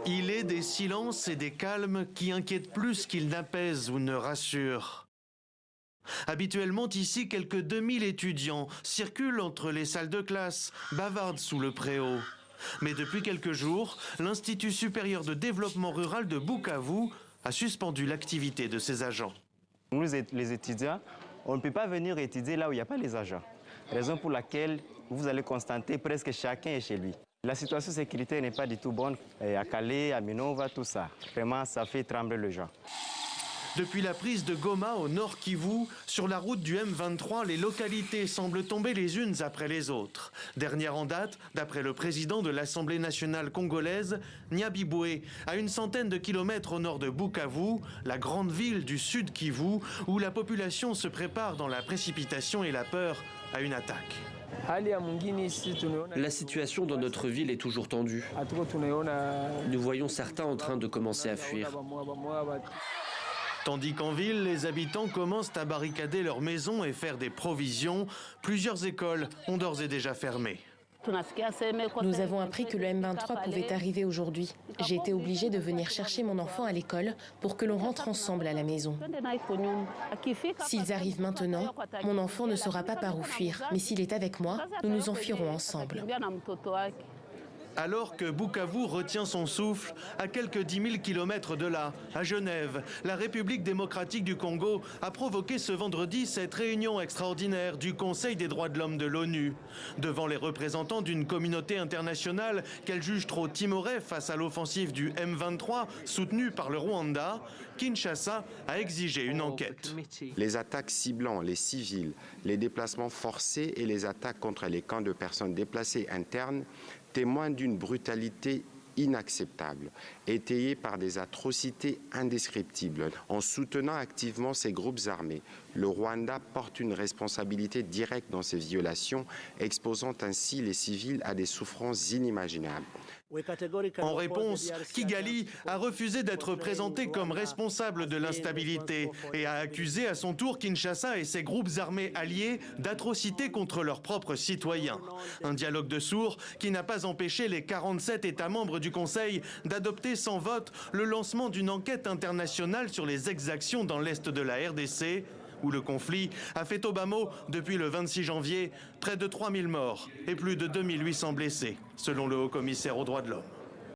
Il est des silences et des calmes qui inquiètent plus qu'ils n'apaisent ou ne rassurent. Habituellement ici, quelques 2000 étudiants circulent entre les salles de classe, bavardent sous le préau. Mais depuis quelques jours, l'Institut supérieur de développement rural de Bukavu a suspendu l'activité de ses agents. Nous, les étudiants, on ne peut pas venir étudier là où il n'y a pas les agents. Raison pour laquelle vous allez constater presque chacun est chez lui. La situation sécuritaire n'est pas du tout bonne à Calais, à Minova, tout ça. Vraiment, ça fait trembler les gens. Depuis la prise de Goma au nord Kivu, sur la route du M23, les localités semblent tomber les unes après les autres. Dernière en date, d'après le président de l'Assemblée nationale congolaise, Nyabibwe, à une centaine de kilomètres au nord de Bukavu, la grande ville du sud Kivu, où la population se prépare dans la précipitation et la peur à une attaque. La situation dans notre ville est toujours tendue. Nous voyons certains en train de commencer à fuir. Tandis qu'en ville, les habitants commencent à barricader leurs maisons et faire des provisions. Plusieurs écoles ont d'ores et déjà fermé. Nous avons appris que le M23 pouvait arriver aujourd'hui. J'ai été obligée de venir chercher mon enfant à l'école pour que l'on rentre ensemble à la maison. S'ils arrivent maintenant, mon enfant ne saura pas par où fuir. Mais s'il est avec moi, nous nous enfuirons ensemble. Alors que Bukavu retient son souffle, à quelques 10 000 kilomètres de là, à Genève, la République démocratique du Congo a provoqué ce vendredi cette réunion extraordinaire du Conseil des droits de l'homme de l'ONU. Devant les représentants d'une communauté internationale qu'elle juge trop timorée face à l'offensive du M23 soutenue par le Rwanda, Kinshasa a exigé une enquête. Les attaques ciblant les civils, les déplacements forcés et les attaques contre les camps de personnes déplacées internes témoignent d'une brutalité inacceptable, étayée par des atrocités indescriptibles. En soutenant activement ces groupes armés, le Rwanda porte une responsabilité directe dans ces violations, exposant ainsi les civils à des souffrances inimaginables. En réponse, Kigali a refusé d'être présenté comme responsable de l'instabilité et a accusé à son tour Kinshasa et ses groupes armés alliés d'atrocités contre leurs propres citoyens. Un dialogue de sourds qui n'a pas empêché les 47 États membres du Conseil d'adopter sans vote le lancement d'une enquête internationale sur les exactions dans l'est de la RDC, où le conflit a fait au bas mot, depuis le 26 janvier, près de 3000 morts et plus de 2800 blessés, selon le haut-commissaire aux droits de l'homme.